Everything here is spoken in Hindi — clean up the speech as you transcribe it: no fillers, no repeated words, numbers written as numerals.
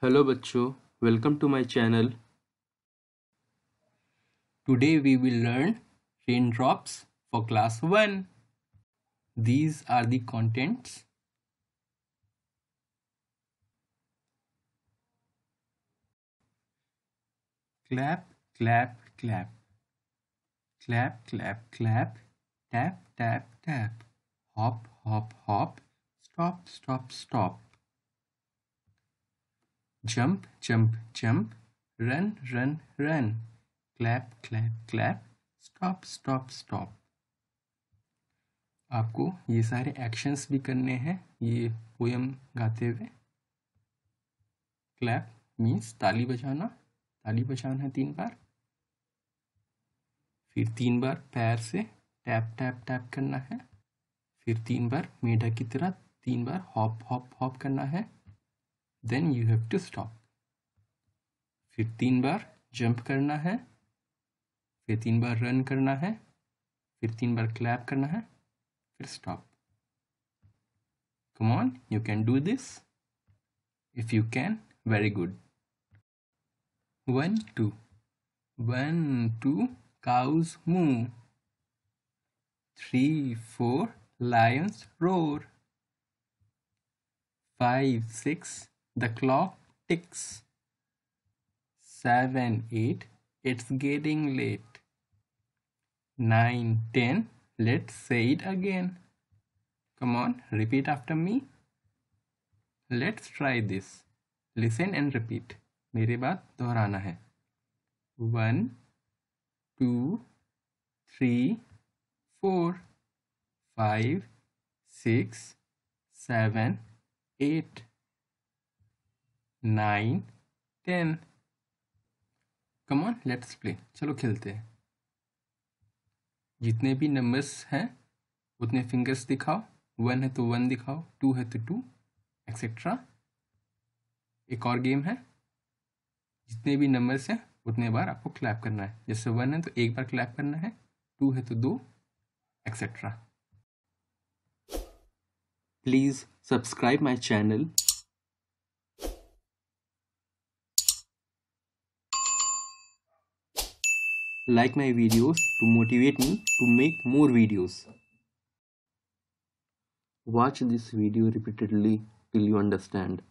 हेलो बच्चों, welcome to my channel. Today we will learn raindrops for class 1. These are the contents. Clap, clap, clap. Clap, clap, clap. Tap, tap, tap. Hop, hop, hop. Stop, stop, stop. Jump, jump, jump. Run, run, run. Clap, clap, clap. Stop, stop, stop. आपको ये सारे एक्शंस भी करने हैं ये पोयम गाते हुए। क्लैप मीन्स ताली बजाना है 3 बार। फिर 3 बार पैर से टैप टैप टैप करना है। फिर 3 बार मेढक की तरह 3 बार हॉप हॉप हॉप करना है। Then you have to stop. फिर 3 बार जंप करना है। फिर 3 बार रन करना है। फिर 3 बार क्लैप करना है। फिर stop. Come on, you can do this. If you can, very good. 1, 2. 1, 2, cows moo. 3, 4, lions roar. 5, 6, the clock ticks. 7, 8, it's getting late. 9, 10, let's say it again. Come on, repeat after me. Let's try this. Listen and repeat. मेरे बाद दोहराना है। 1, 2, 3, 4, 5, 6, 7, 8, 9, 10. Come on, let's play. चलो खेलते हैं। जितने भी नंबर्स हैं उतने फिंगर्स दिखाओ। 1 है तो 1 दिखाओ, 2 है तो 2, एक्सेट्रा। एक और गेम है, जितने भी नंबर्स हैं उतने बार आपको क्लैप करना है। जैसे 1 है तो 1 बार क्लैप करना है, 2 है तो 2, etcetera. Please subscribe my channel. Like my videos to motivate me to make more videos. Watch this video repeatedly till you understand.